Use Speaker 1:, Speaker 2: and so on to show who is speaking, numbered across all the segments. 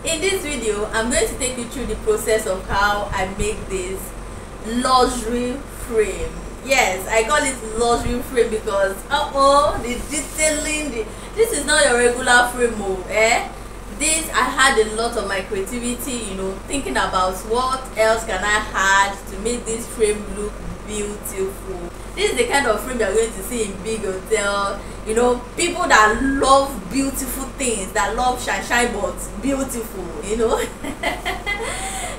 Speaker 1: In this video, I'm going to take you through the process of how I make this luxury frame. Yes, I call it luxury frame because the detailing, this is not your regular frame, this I had a lot of my creativity, thinking about what else can I add to make this frame look beautiful. This is the kind of frame you're going to see in big hotel, people that love beautiful things, that love shine but beautiful,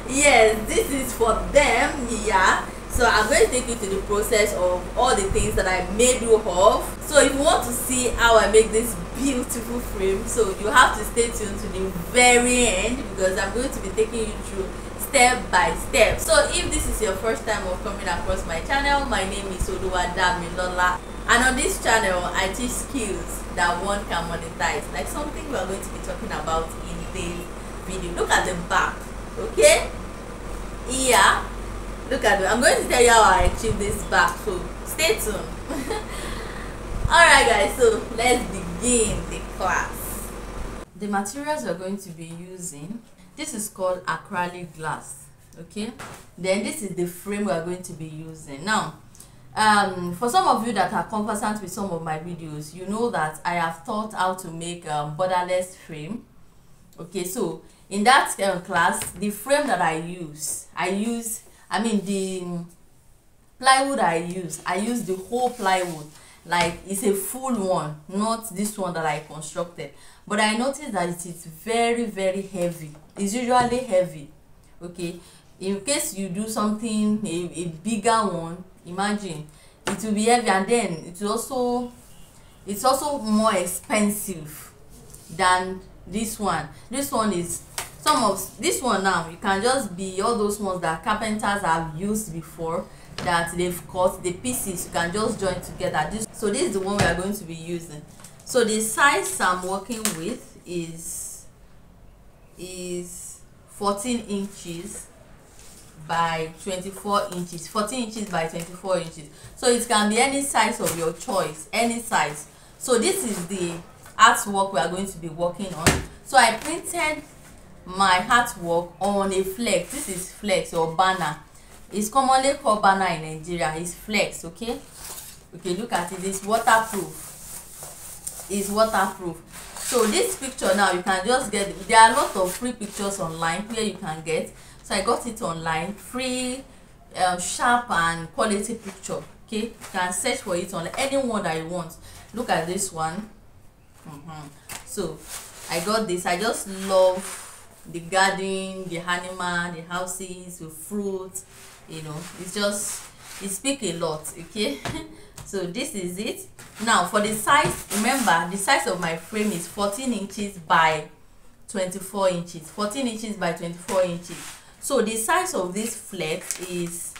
Speaker 1: yes, this is for them. Yeah, so I'm going to take you to the process of all the things that I made you of. So if you want to see how I make this beautiful frame, so you have to stay tuned to the very end, because I'm going to be taking you through step by step. So if this is your first time of coming across my channel, my name is DAMILOLA, and on this channel I teach skills that one can monetize, like something we are going to be talking about in this video. Look at the back, okay? Yeah, look at it. I'm going to tell you how I achieve this back, so stay tuned. Alright guys, so let's begin the class. The materials we're going to be using, this is called acrylic glass, okay? Then this is the frame we are going to be using. Now for some of you that are conversant with some of my videos, you know that I have taught how to make borderless frame. Okay, so in that class, the frame that I use the plywood I use the whole plywood, like it's a full one, not this one that I constructed. But I noticed that it is very heavy. It's usually heavy, okay? In case you do something a bigger one, imagine it will be heavy, and then it's also more expensive than this one. This one is this one. Now you can just be all those ones that carpenters have used before, that they've cut the pieces, you can just join together. So this is the one we are going to be using. So the size I'm working with is 14 inches by 24 inches, 14 inches by 24 inches. So it can be any size of your choice, any size. So this is the artwork we are going to be working on. So I printed my artwork on a flex. This is flex or banner. It's commonly called banner in Nigeria. It's flex, okay? Okay, look at it. It's waterproof. It's waterproof. So this picture now, you can just get it. There are a lot of free pictures online where you can get. So I got it online, free, sharp and quality picture. Okay, you can search for it on any one that you want. Look at this one. So I got this. I just love the garden, the animal, the houses, the fruit. It speaks a lot. Okay. So this is it. Now for the size, remember the size of my frame is 14 inches by 24 inches. 14 inches by 24 inches. So the size of this flex is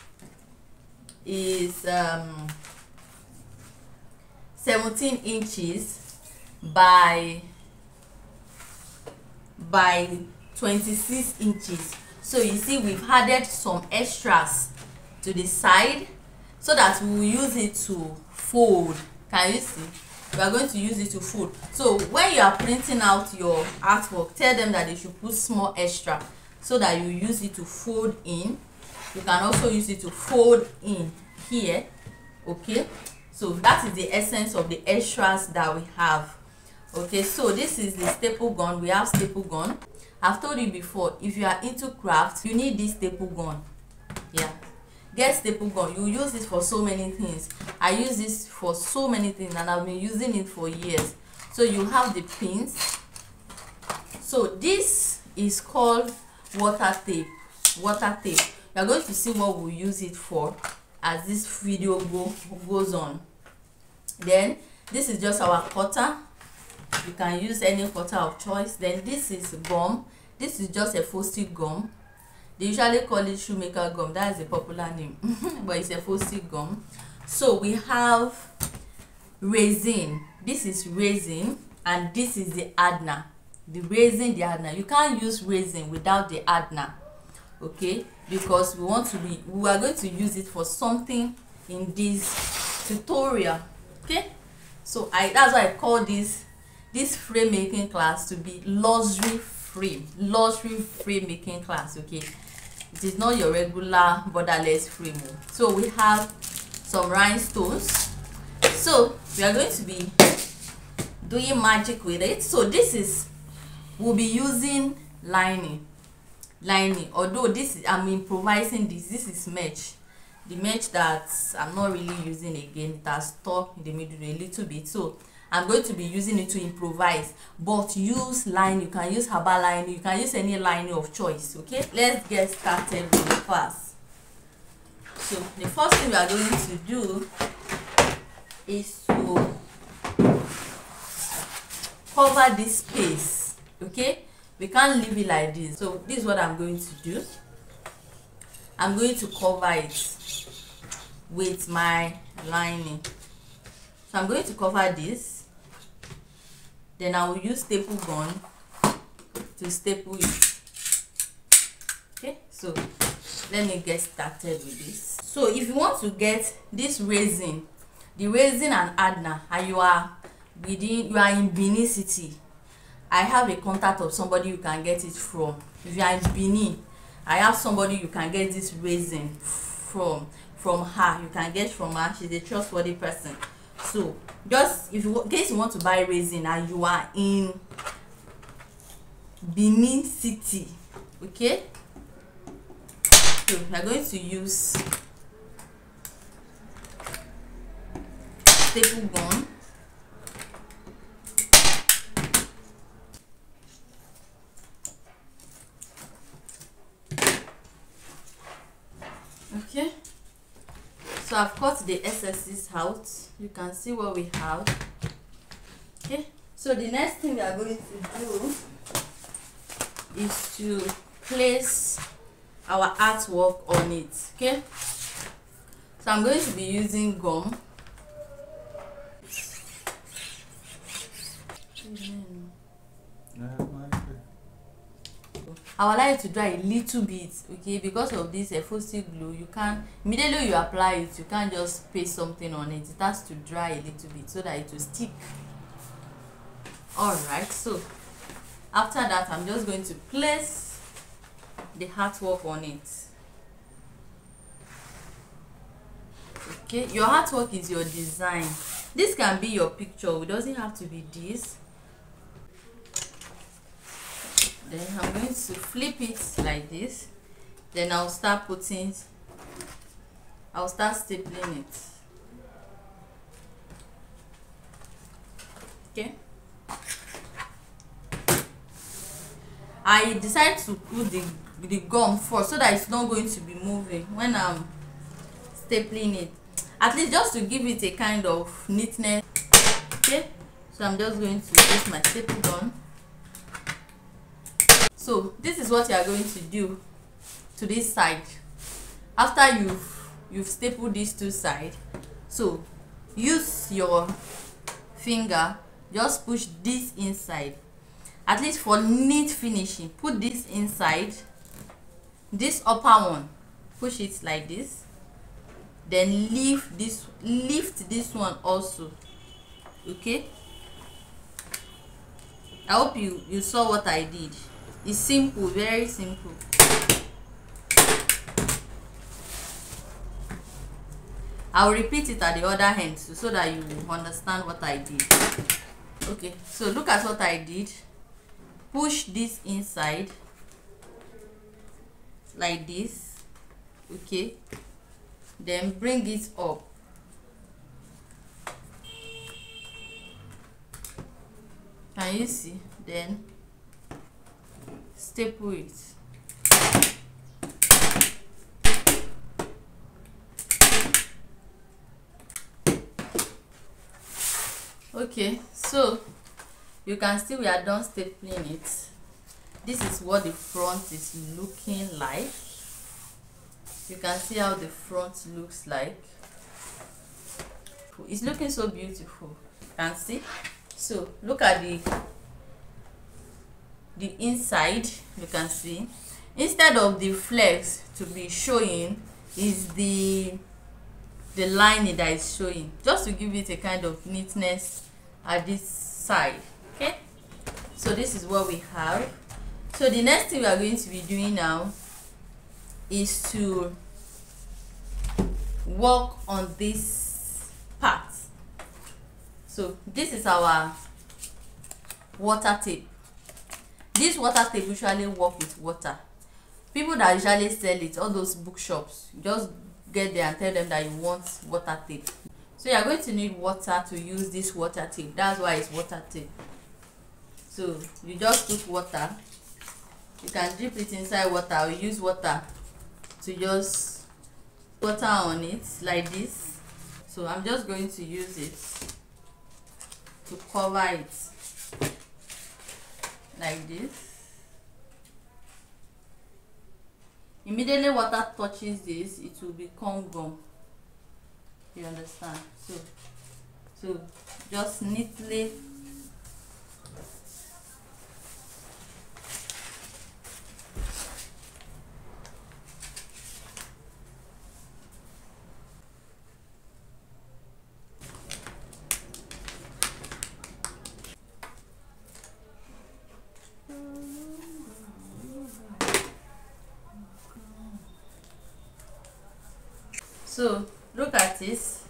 Speaker 1: 17 inches by 26 inches. So you see, we've added some extras to the side so that we will use it to fold. Can you see? We are going to use it to fold. So when you are printing out your artwork, tell them that they should put small extra so that you use it to fold in. You can also use it to fold in here, okay? So that is the essence of the extras that we have. Okay, so this is the staple gun. We have staple gun. I've told you before, if you are into craft, you need this staple gun. Yeah, get staple gun. You use this for so many things. I use this for so many things and I've been using it for years. So you have the pins. So this is called water tape. Water tape. You are going to see what we'll use it for as this video goes on. Then this is just our cutter. You can use any cutter of choice. Then this is gum. This is just a Fostic gum. They usually call it shoemaker gum. That is a popular name. But it's a Fostic gum. So we have resin. This is resin, and this is the adna. The resin, the adna. You can't use resin without the adna, okay? Because we are going to use it for something in this tutorial, okay? So that's why I call this frame making class to be luxury frame, luxury frame making class. Okay, it is not your regular borderless frame. So we have some rhinestones, so we are going to be doing magic with it. So this is, we'll be using lining, although this is, I'm improvising this is mesh, the mesh that I'm not really using again. It has stuck in the middle a little bit, so I'm going to be using it to improvise. But use line, you can use herbal lining, you can use any lining of choice. Okay, let's get started with the class. So the first thing we are going to do is to cover this space. Okay, we can't leave it like this. So this is what I'm going to do. I'm going to cover it with my lining. So I'm going to cover this, then I will use staple gun to staple it. Okay, so let me get started with this. So if you want to get this resin, the resin and hardener, and you are in Benin City, I have a contact of somebody you can get it from. If you are in Benin, I have somebody you can get this resin from her. You can get from her. She's a trustworthy person. So just in case you want to buy resin and you are in Benin City, okay, so we are going to use staple gun. Okay, so I've cut the excesses out. You can see what we have. Okay, so the next thing we are going to do is to place our artwork on it. Okay, so I'm going to be using gum. I would like to dry a little bit, okay, because of this fossil glue. You can't immediately you apply it, you can't just paste something on it. It has to dry a little bit so that it will stick. All right, so after that I'm just going to place the artwork on it. Okay, your artwork is your design. This can be your picture, it doesn't have to be this. Then I'm going to flip it like this. Then I'll start stapling it. Okay. I decided to put the gum first so that it's not going to be moving when I'm stapling it. At least just to give it a kind of neatness. Okay. So I'm just going to place my staple gun. So this is what you are going to do to this side after you've stapled these two sides. So use your finger, just push this inside, at least for neat finishing. Put this inside, this upper one, push it like this, then lift this one also. Okay, I hope you saw what I did. It's simple, very simple. I'll repeat it at the other hand so that you understand what I did. Okay, so look at what I did. Push this inside like this. Okay, then bring it up. Can you see? Then staple it. Okay, so you can see we are done stapling it. This is what the front is looking like. You can see how the front looks like. It's looking so beautiful. You can see. So look at the inside. You can see instead of the flex to be showing is the lining that is showing, just to give it a kind of neatness at this side. Okay, so this is what we have. So the next thing we are going to be doing now is to work on this part. So this is our water tape. This water tape usually work with water. People that usually sell it, all those bookshops, just get there and tell them that you want water tape. So you are going to need water to use this water tape. That's why it's water tape. So you just put water. You can dip it inside water or use water to just water on it like this. So I'm just going to use it to cover it like this. Immediately water touches this, it will become gum. You understand? So just neatly So look at this.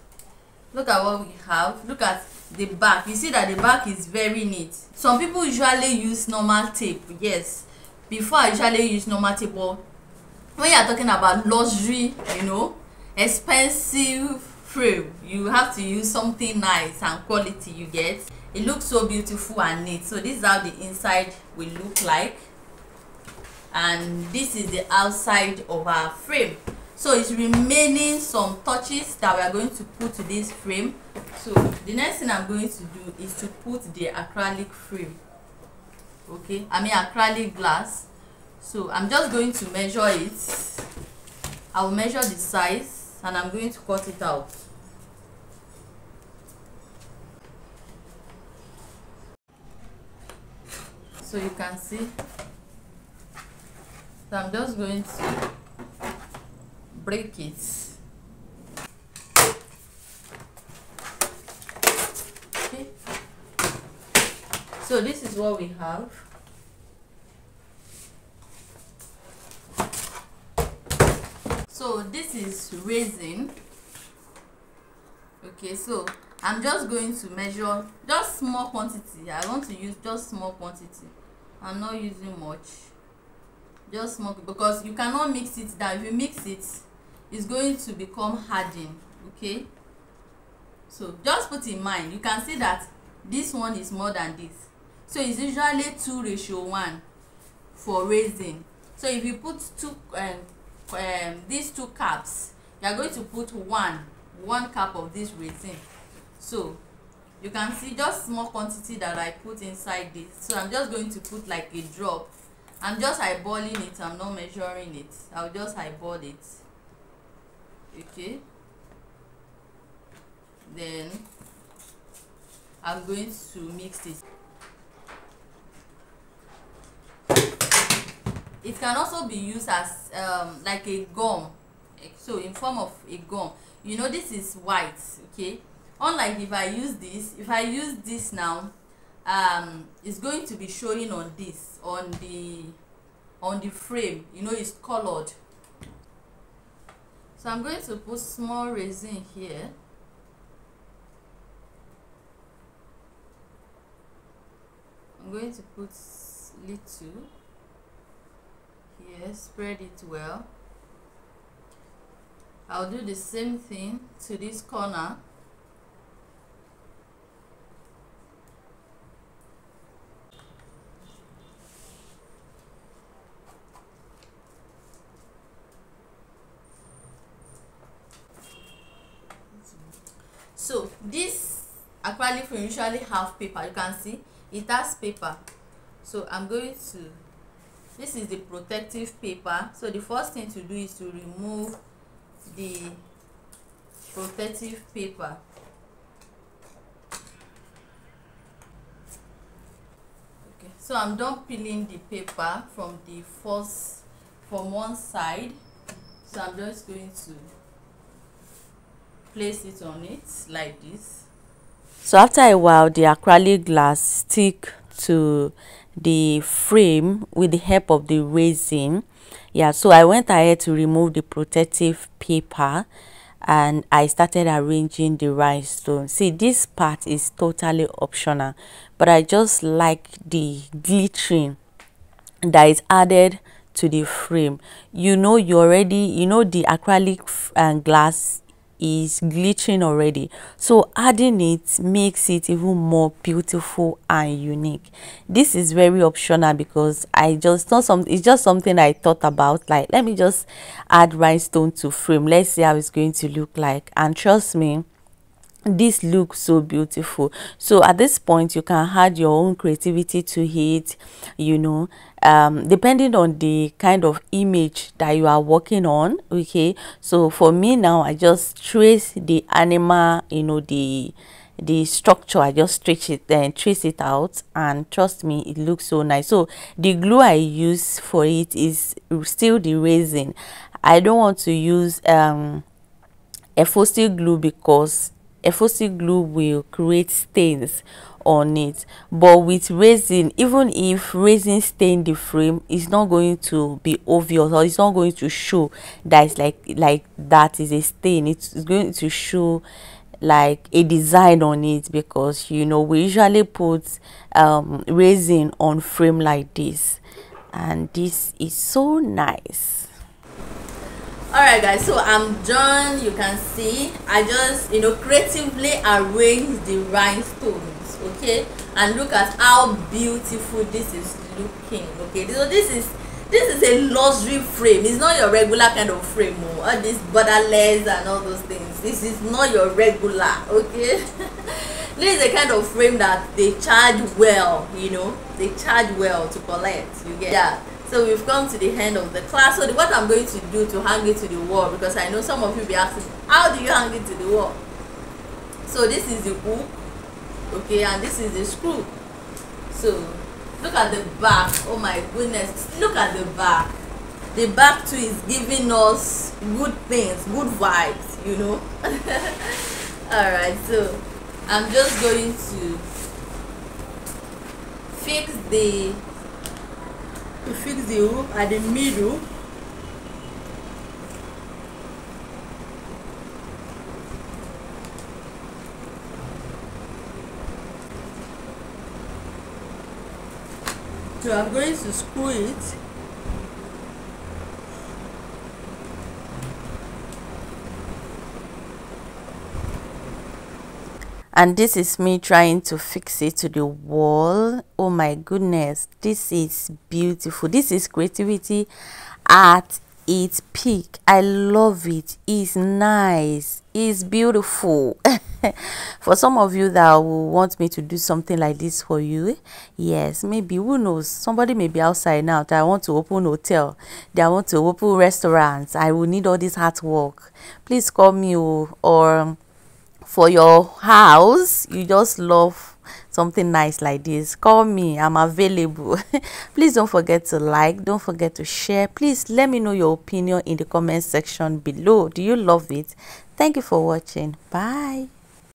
Speaker 1: Look at what we have. Look at the back. You see that the back is very neat. Some people usually use normal tape. Yes, before I usually use normal tape, but when you are talking about luxury, you know, expensive frame, you have to use something nice and quality. You get it looks so beautiful and neat. So this is how the inside will look like, and this is the outside of our frame. So it's remaining some touches that we are going to put to this frame. So the next thing I'm going to do is to put the acrylic frame. Okay, I mean acrylic glass. So I'm just going to measure it. I will measure the size and I'm going to cut it out. So you can see. So I'm just going to break it. Okay, so this is what we have. So this is resin. Okay, so I'm just going to measure just small quantity. I want to use just small quantity. I'm not using much, just small, because you cannot mix it down. If you mix it, it's going to become hardened. Okay, so just put in mind, you can see that this one is more than this. So it's usually 2:1 for resin. So if you put these two caps, you are going to put one cap of this resin. So you can see just small quantity that I put inside this. So I'm just going to put like a drop. I'm just eyeballing it. I'm not measuring it. I'll just eyeball it. Okay, then I'm going to mix it. It can also be used as like a gum, so in form of a gum. You know, this is white. Okay, unlike if I use this now, it's going to be showing on this, on the frame. You know, it's colored. So I'm going to put small resin here. I'm going to put little here, spread it well. I'll do the same thing to this corner. So this acrylic frame usually have paper. You can see it has paper. So I'm going to, this is the protective paper. So the first thing to do is to remove the protective paper. Okay, so I'm done peeling the paper from one side. So I'm just going to place it on it like this.
Speaker 2: So after a while, the acrylic glass stick to the frame with the help of the resin. Yeah, so I went ahead to remove the protective paper and I started arranging the rhinestones. See, this part is totally optional, but I just like the glittering that is added to the frame. You know, the acrylic and glass is glittering already, so adding it makes it even more beautiful and unique. This is very optional because it's just something I thought about, like, let me just add rhinestone to frame, let's see how it's going to look like. And trust me, this looks so beautiful. So at this point you can add your own creativity to it, you know, depending on the kind of image that you are working on. Okay, so for me now, I just trace the animal, you know, the structure. I just trace it out, and trust me, it looks so nice. So the glue I use for it is still the resin. I don't want to use epoxy glue because epoxy glue will create stains on it, but with resin, even if resin stain the frame, it's not going to be obvious, or it's not going to show that it's like that is a stain. It's going to show like a design on it, because you know we usually put resin on frame like this, and this is so nice.
Speaker 1: Alright guys, so I'm done. You can see I just, you know, creatively arranged the rhinestones. Okay, and look at how beautiful this is looking. Okay, so this is a luxury frame. It's not your regular kind of frame. All these borderless and all those things, this is not your regular. Okay. This is a kind of frame that they charge well, you know, they charge well to collect. You get, yeah. So we've come to the end of the class. So what I'm going to do to hang it to the wall, because I know some of you be asking, how do you hang it to the wall? So this is the hook, okay, and this is the screw. So look at the back. Oh my goodness, look at the back. The back too is giving us good things, good vibes, you know. All right, so I'm just going to fix the hook at the middle. So I'm going to screw it.
Speaker 2: And this is me trying to fix it to the wall. Oh my goodness, this is beautiful. This is creativity at its peak. I love it. It's nice, it's beautiful. For some of you that will want me to do something like this for you, yes, maybe, who knows, somebody may be outside now that I want to open hotel, that I want to open restaurants, I will need all this artwork. Please call me. Or for your house, you just love something nice like this, call me, I'm available. Please don't forget to like, don't forget to share. Please let me know your opinion in the comment section below. Do you love it? Thank you for watching. Bye.